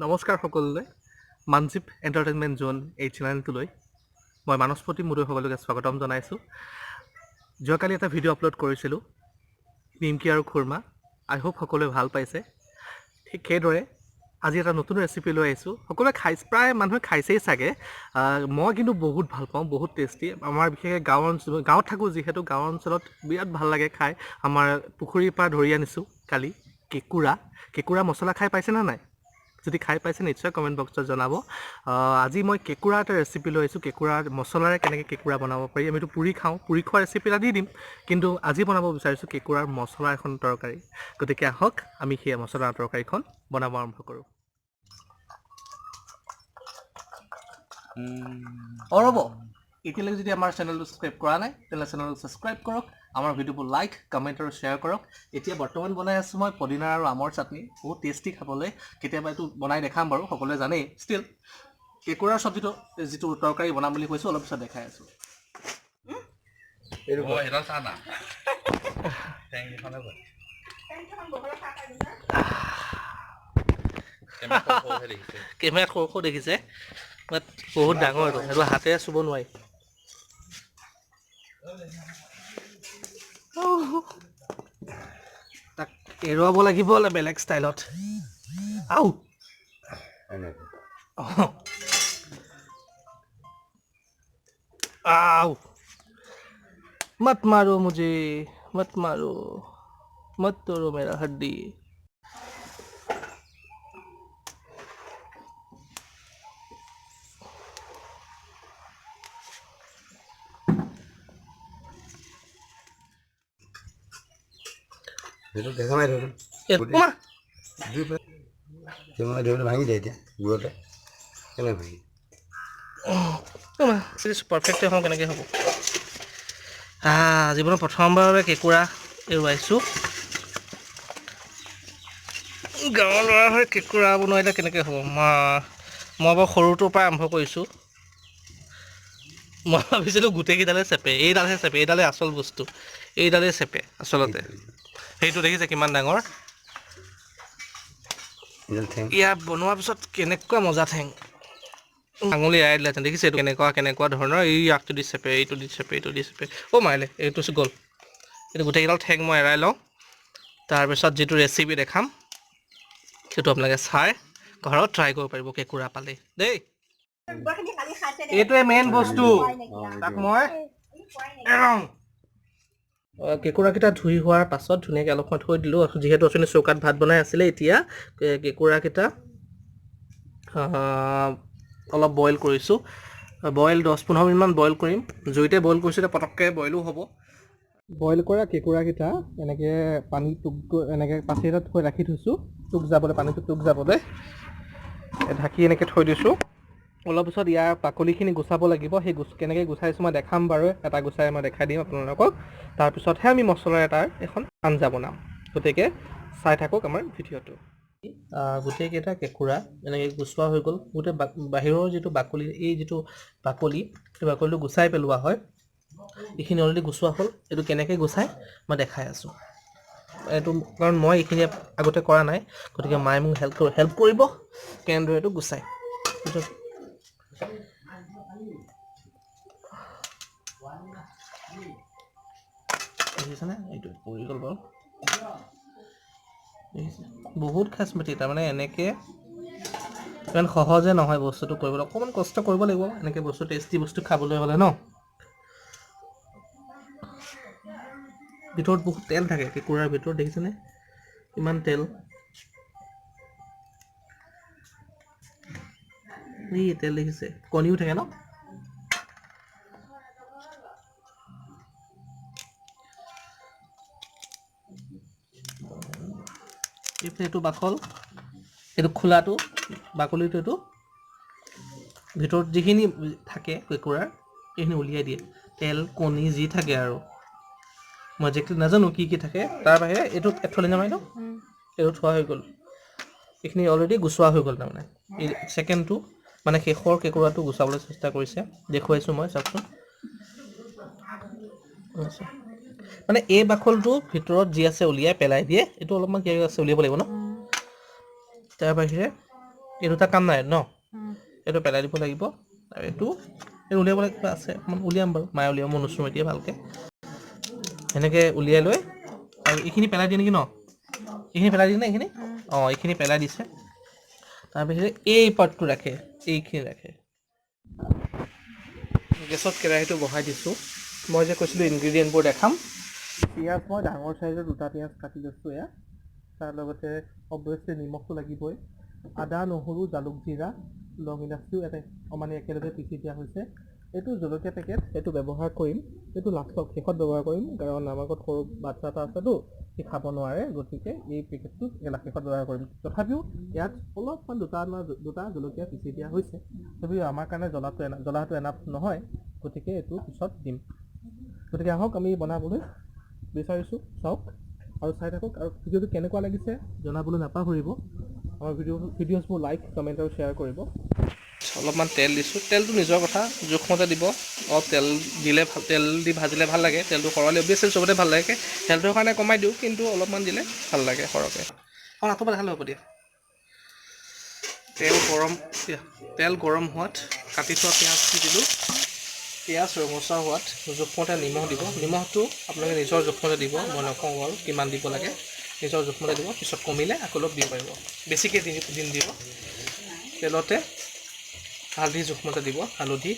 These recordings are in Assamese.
নমস্কাৰ সকলোলৈ মানজিপ এণ্টাৰটেইনমেণ্ট জোন এই চেনেলটোলৈ মই মানসপতি মুদৈ সকলোকে স্বাগতম জনাইছোঁ। যোৱাকালি এটা ভিডিঅ' আপলোড কৰিছিলোঁ নিমকি আৰু খুৰমা। আই হোপ সকলোৱে ভাল পাইছে। ঠিক সেইদৰে আজি এটা নতুন ৰেচিপি লৈ আহিছোঁ। সকলোৱে প্ৰায় মানুহে খাইছেই চাগে। মই কিন্তু বহুত ভাল পাওঁ, বহুত টেষ্টি। আমাৰ বিশেষকৈ গাঁৱত থাকোঁ যিহেতু গাঁও অঞ্চলত বিৰাট ভাল লাগে খাই। আমাৰ পুখুৰীৰ পৰা ধৰি আনিছোঁ কালি কেঁকুৰা মছলা খাই পাইছেনে নাই? যদি খাই পাইছে নিশ্চয় কমেণ্ট বক্সত জনাব। আজি মই কেঁকুৰা এটা ৰেচিপি লৈ আহিছোঁ। কেঁকুৰাৰ মছলাৰে কেনেকৈ কেঁকুৰা বনাব পাৰি। আমিতো পুৰি খাওঁ, পুৰি খোৱা ৰেচিপি এটা দি দিম, কিন্তু আজি বনাব বিচাৰিছোঁ কেঁকুৰাৰ মছলা এখন তৰকাৰী। গতিকে আহক আমি সেই মছলা তৰকাৰীখন বনাব আৰম্ভ কৰোঁ। ৰ'ব, এতিয়ালৈকে যদি আমাৰ চেনেলটো ছাবস্ক্ৰাইব কৰা নাই তেতিয়াহ'লে চেনেলটো ছাবস্ক্ৰাইব কৰক, আমাৰ ভিডিঅ'বোৰ লাইক, কমেণ্ট আৰু শ্বেয়াৰ কৰক। এতিয়া বৰ্তমান বনাই আছোঁ মই পদিনা আৰু আমৰ চাটনি। বহুত টেষ্টি খাবলৈ। কেতিয়াবা এইটো বনাই দেখাম বাৰু, সকলোৱে জানেই। ষ্টিল কেঁকুৰাৰ চব্জিটো যিটো তৰকাৰী বনাম বুলি কৈছোঁ অলপ পিছত দেখাই আছোঁ। কেমেৰাত সৰু সৰু দেখিছে, বাট বহুত ডাঙৰ এইটো। সেইটো হাতেৰে চুব নোৱাৰি। তাক এৰুৱাব লাগিব বেলেগ ষ্টাইলত। আউ আউ मत मारो मुझे, मत मारो, मत तोड़ो मेरा हड्डी। দেখা নাই ভাঙি যায় এতিয়া গুড়তে কেনেকৈ ভাঙি পাৰফেক্ট হওঁ কেনেকৈ হ'ব? জীৱনত প্ৰথমবাৰৰ বাবে কেঁকুৰা এৰুৱাইছোঁ। গাঁৱৰ ল'ৰা হৈ কেঁকুৰা বনোৱাইলে কেনেকৈ হ'ব? মই বাৰু সৰুটোৰ পৰা আৰম্ভ কৰিছোঁ। মই ভাবিছিলোঁ গোটেইকেইডালে চেপে, এইডালহে চেপে। এইডালে আচল বস্তু, এইডালেই চেপে আচলতে। সেইটো দেখিছে কিমান ডাঙৰ? ইয়াৰ বনোৱাৰ পিছত কেনেকুৱা মজা ঠেং। আঙুলি এৰাই দিলেহেঁতেন। দেখিছে এইটো কেনেকুৱা ধৰণৰ? এই আগটো দি চেপে, এইটো দি চেপে, এইটো দি চেপে। মাৰিলে, এইটো গ'ল। এইটো গোটেইকেইডাল ঠেং মই এৰাই লওঁ। তাৰপিছত যিটো ৰেচিপি দেখাম সেইটো আপোনালোকে চাই ঘৰত ট্ৰাই কৰিব পাৰিব কেঁকুৰা পালেই দেই। এইটোৱে মেইন বস্তু। তাক মই এৰাওঁ। কেঁকুৰাকেইটা ধুই হোৱাৰ পাছত ধুনীয়াকৈ অলপ সময় থৈ দিলোঁ। যিহেতু অথনি চৌকাত ভাত বনাই আছিলে, এতিয়া কেঁকুৰাকেইটা অলপ বইল কৰিছোঁ। বইল 10-15 মিনিটমান বইল কৰিম। জুইতে বইল কৰিছোঁ, এতিয়া পটককৈ বইলো হ'ব। বইল কৰা কেঁকুৰাকেইটা এনেকৈ এনেকৈ পাচি এটাত থৈ ৰাখি থৈছোঁ, পানীটো টোক যাবলৈ ঢাকি এনেকৈ থৈ দিছোঁ। অলপ পিছত ইয়াৰ বাকলিখিনি গুচাব লাগিব। সেই কেনেকৈ গুচাইছোঁ মই দেখাম বাৰু। এটা গুচাই মই দেখাই দিম আপোনালোকক। তাৰপিছতহে আমি মছলাৰ এখন আঞ্জা বনাম। গতিকে চাই থাকক আমাৰ ভিডিঅ'টো। গোটেইকেইটা কেঁকুৰা এনেকৈ গুচোৱা হৈ গ'ল। গোটেই বাহিৰৰ যিটো বাকলি, এই যিটো বাকলি, সেই বাকলিটো গুচাই পেলোৱা হয়। এইখিনি অলৰেডি গুচোৱা হ'ল। এইটো কেনেকৈ গুচাই মই দেখাই আছোঁ। এইটো কাৰণ মই এইখিনি আগতে কৰা নাই, গতিকে মায়ে মোক হেল্প কৰিব কেনেদৰে এইটো গুচাই। দেখিছেনে? এইটো পৰি গ'ল বাৰু। বহুত খাচমতি। তাৰমানে এনেকৈ ইমান সহজে নহয় বস্তুটো কৰিবলৈ, অকণমান কষ্ট কৰিব লাগিব। এনেকৈ বস্তু টেষ্টি বস্তু খাবলৈ হ'লে ন। ভিতৰত বহুত তেল থাকে কেঁকুৰাৰ ভিতৰত, দেখিছেনে ইমান তেল? এই তেল দেখিছে? কণীও থাকে ন? এইটো বাকল, এইটো খোলাটো বাকলিটো, এইটো ভিতৰত যিখিনি থাকে কেঁকুৰাৰ সেইখিনি উলিয়াই দিয়ে। তেল, কণী যি থাকে আৰু মই একজেক্টলি নাজানো কি থাকে। তাৰ বাহিৰে এইটো থলি নামাই দিওঁ, এইটো থোৱা হৈ গ'ল। এইখিনি অলৰেডি গুচোৱা হৈ গ'ল। তাৰমানে এই ছেকেণ্ডটো মানে শেষৰ কেঁকুৰাটো গুচাবলৈ চেষ্টা কৰিছে, দেখুৱাইছোঁ মই। চাওকচোন, মানে এই বাকলটো ভিতৰত যি আছে উলিয়াই পেলাই দিয়ে। এইটো অলপমান কিবা আছে উলিয়াব লাগিব ন। তাৰ বাহিৰে এই দুটা কাম নাই ন এইটো পেলাই দিব লাগিব আৰু এইটো উলিয়াবলৈ কিবা আছে উলিয়াম বাৰু মায়ে উলিয়াম মই নুচুম এতিয়া ভালকৈ সেনেকৈ উলিয়াই লৈ আৰু এইখিনি পেলাই দিয়ে নেকি ন এইখিনি পেলাই দিয়ে নে এইখিনি অঁ এইখিনি পেলাই দিছে তাৰপিছত এই পাৰ্টটো ৰাখে এইখিনি ৰাখে গেছত কেৰাহীটো বহাই দিছোঁ মই যে কৈছিলোঁ ইনগ্ৰিডিয়েণ্টবোৰ দেখাম পিঁয়াজ মই ডাঙৰ চাইজৰ 2টা পিঁয়াজ কাটি লৈছোঁ এয়া তাৰ লগতে অবভিয়াছলি নিমখটো লাগিবই আদা নহৰু জালুক জিৰা লং ইলাচিও এটা মানে একেলগে পিচি দিয়া হৈছে এইটো জলকীয়া পেকেট এইটো ব্যৱহাৰ কৰিম এইটো লাষ্টত শেষত ব্যৱহাৰ কৰিম কাৰণ আমাৰ ঘৰত সৰু বাচ্ছা এটা আছেতো সি খাব নোৱাৰে গতিকে এই পেকেটটো শেষত ব্যৱহাৰ কৰিম তথাপিও ইয়াত অলপমান দুটা জলকীয়া পিচি দিয়া হৈছে তথাপিও আমাৰ কাৰণে জ্বলাটো এনাফ নহয় গতিকে এইটো পিছত দিম গতিকে আহক আমি বনাবলৈ বিচাৰিছোঁ চাওক আৰু চাই থাকক আৰু ভিডিঅ'টো কেনেকুৱা লাগিছে জনাবলৈ নাপাহৰিব আমাৰ ভিডিঅ'ছবোৰ লাইক কমেণ্ট আৰু শ্বেয়াৰ কৰিব অলপমান তেল দিছোঁ তেলটো নিজৰ কথা জোখমতে দিব অলপ তেল দিলে তেল দি ভাজিলে ভাল লাগে তেলটো সৰহলে অবভিয়াছলি চবতে ভাল লাগে হেল্থৰ কাৰণে কমাই দিওঁ কিন্তু অলপমান দিলে ভাল লাগে সৰহকৈ অঁ আকৌ দেখালে হ'ব দিয়া তেল গৰম হোৱাত কাটি থোৱা পিঁয়াজ দি দিলোঁ পিঁয়াজ ৰঙচুৱা হোৱাত জোখমতে নিমখ দিব নিমখটো আপোনালোকে নিজৰ জোখমতে দিব মই নকওঁ বাৰু কিমান দিব লাগে নিজৰ জোখমতে দিব পিছত কমিলে আকৌ অলপ দিব পাৰিব বেছিকৈ দিব তেলতে হালধি জোখমতে দিব হালধি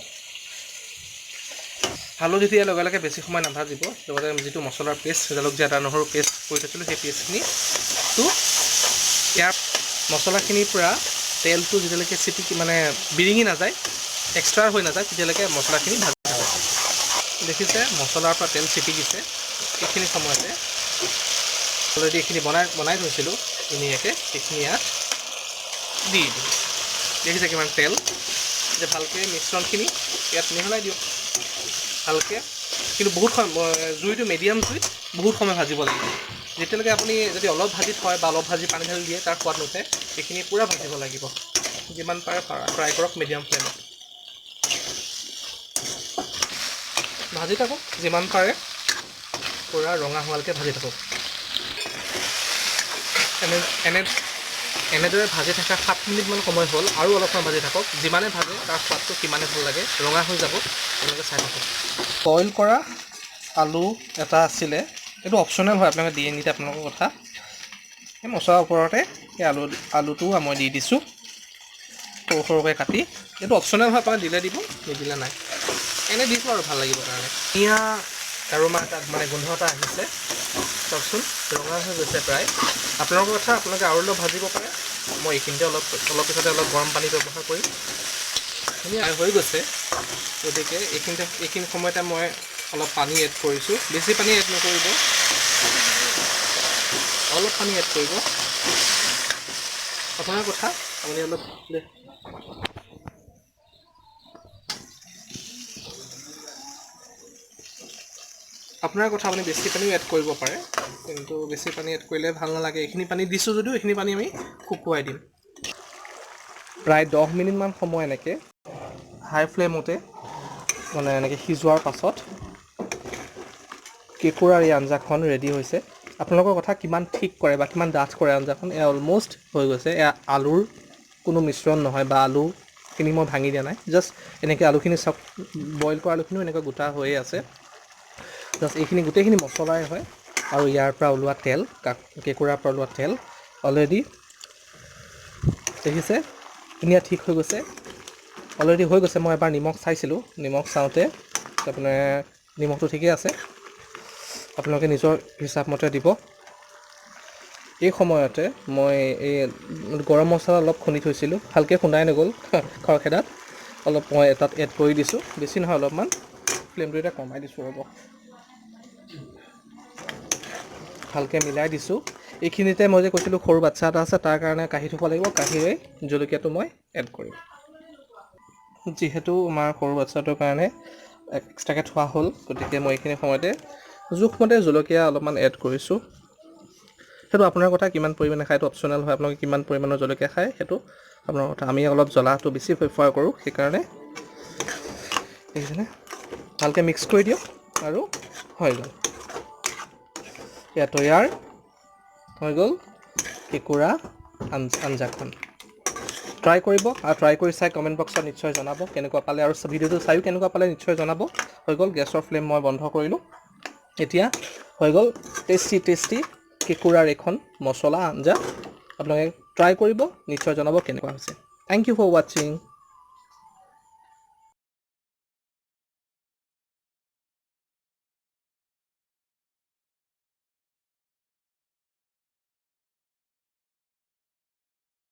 দিয়াৰ লগে লগে বেছি সময় নাভাজিব লগতে যিটো মছলাৰ পেষ্ট জালুক জিৰা আদা নহৰু পেষ্ট কৰি থৈছিলোঁ সেই পেষ্টখিনিটো ইয়াৰ মছলাখিনিৰ পৰা তেলটো যেতিয়ালৈকে চিটিকি মানে বিৰিঙি নাযায় এক্সট্ৰা হৈ নাযায় তেতিয়ালৈকে মছলাখিনি ভাজি থাকক দেখিছে মছলাৰ পৰা তেল চিটিকিছে এইখিনি সময়তে অলৰেডি এইখিনি বনাই থৈছিলোঁ ধুনীয়াকৈ সেইখিনি ইয়াত দি দিওঁ দেখিছে কিমান তেল যে ভালকৈ মিশ্ৰণখিনি ইয়াত মিহলাই দিওঁ ভালকৈ কিন্তু বহুত সময় জুইটো মিডিয়াম জুইত বহুত সময় ভাজিব লাগিব যেতিয়ালৈকে আপুনি যদি অলপ ভাজি থয় বা অলপ ভাজি পানী ঢালি দিয়ে তাৰ সোৱাদ নুঠে এইখিনি পূৰা ভাজিব লাগিব যিমান পাৰে ফ্ৰাই কৰক মিডিয়াম ফ্লেমত ভাজি থাকক যিমান পাৰে পূৰা ৰঙা হোৱালৈকে ভাজি থাকক এনেদৰে ভাজি থকা 7 মিনিটমান সময় হ'ল আৰু অলপমান ভাজি থাকক যিমানে ভাজে তাৰ সোৱাদটো সিমানে ভাল লাগে ৰঙা হৈ যাব আপোনালোকে চাই থাকক বইল কৰা আলু এটা আছিলে এইটো অপশ্যনেল হয় আপোনালোকে দিয়ে নিদিয়ে আপোনালোকৰ কথা এই মছলাৰ ওপৰতে সেই আলুটো মই দি দিছোঁ সৰু সৰুকৈ কাটি এইটো অপশ্যনেল হয় আপোনালোকে দিলে দিব নিদিলে নাই এনেই দিছোঁ আৰু ভাল লাগিব কাৰণে ধুনীয়া এৰোমা এটা মানে গোন্ধ এটা আহিছে চাওকচোন ৰঙা হৈ গৈছে প্ৰায় আপোনালোকৰ কথা আপোনালোকে আৰু অলপ ভাজিব পাৰে মই এইখিনিতে অলপ পিছতে অলপ গৰম পানী ব্যৱহাৰ কৰিম ধুনীয়া হৈ গৈছে গতিকে এইখিনি সময়তে মই অলপ পানী এড কৰিছোঁ বেছি পানী এড নকৰিব অলপ পানী এড কৰিব আপোনাৰ কথা আপুনি অলপ আপোনাৰ কথা আপুনি বেছি পানীও এড কৰিব পাৰে কিন্তু বেছি পানী এড কৰিলে ভাল নালাগে এইখিনি পানী দিছোঁ যদিও এইখিনি পানী আমি শুকুৱাই দিম প্ৰায় 10 মিনিটমান সময় এনেকৈ হাই ফ্লেমতে মানে এনেকৈ সিজোৱাৰ পাছত কেঁকুৰাৰ এই আঞ্জাখন ৰেডি হৈছে আপোনালোকৰ কথা কিমান ঠিক কৰে বা কিমান ডাঠ কৰে আঞ্জাখন এয়া অলম'ষ্ট হৈ গৈছে এয়া আলুৰ কোনো মিশ্ৰণ নহয় বা আলুখিনি মই ভাঙি দিয়া নাই জাষ্ট এনেকৈ আলুখিনি চব বইল কৰা আলুখিনিও এনেকৈ গোটা হৈয়ে আছে জাষ্ট এইখিনি গোটেইখিনি মছলাই হয় আৰু ইয়াৰ পৰা ওলোৱা তেল কেঁকুৰাৰ পৰা ওলোৱা তেল অলৰেডি দেখিছে ধুনীয়া ঠিক হৈ গৈছে অলৰেডি হৈ গৈছে মই এবাৰ নিমখ চাইছিলোঁ নিমখ চাওঁতে আপোনাৰ নিমখটো ঠিকেই আছে আপোনালোকে নিজৰ হিচাপমতে দিব এই সময়তে মই এই গৰম মছলা অলপ খুন্দি থৈছিলোঁ ভালকৈ খুন্দাই নগ'ল খৰখেদাত অলপ মই তাত এড কৰি দিছোঁ বেছি নহয় অলপমান ফ্লেমটো এতিয়া কমাই দিছোঁ ৰ'ব ভালকৈ মিলাই দিছোঁ এইখিনিতে মই যে কৈছিলোঁ সৰু বাচ্ছা এটা আছে তাৰ কাৰণে কাঢ়ি থ'ব লাগিব কাঢ়িৰে জলকীয়াটো মই এড কৰিম যিহেতু আমাৰ সৰু বাচ্ছাটোৰ কাৰণে এক্সট্ৰাকৈ থোৱা হ'ল গতিকে মই এইখিনি সময়তে জোখমতে জলকীয়া অলপমান এড কৰিছোঁ সেইটো আপোনাৰ কথা কিমান পৰিমাণে খায় সেইটো অপশ্যনেল হয় আপোনালোকে কিমান পৰিমাণৰ জলকীয়া খায় সেইটো আপোনাৰ কথা আমি অলপ জ্বলাটো বেছি প্ৰিফাৰ কৰোঁ সেইকাৰণে দেখিছেনে ভালকৈ মিক্স কৰি দিয়ক আৰু হৈ গ'ল এয়া তৈয়াৰ হৈ গ'ল কেঁকুৰা আঞ্জাখন ট্ৰাই কৰিব আৰু ট্ৰাই কৰি চাই কমেণ্ট বক্সত নিশ্চয় জনাব কেনেকুৱা পালে আৰু ভিডিঅ'টো চাইও কেনেকুৱা পালে নিশ্চয় জনাব হৈ গ'ল গেছৰ ফ্লেম মই বন্ধ কৰিলোঁ এতিয়া হৈ গ'ল টেষ্টি কেঁকুৰাৰ এখন মছলা আঞ্জা আপোনালোকে ট্ৰাই কৰিব নিশ্চয় জনাব কেনেকুৱা হৈছে থেংক ইউ ফৰ ৱাচিং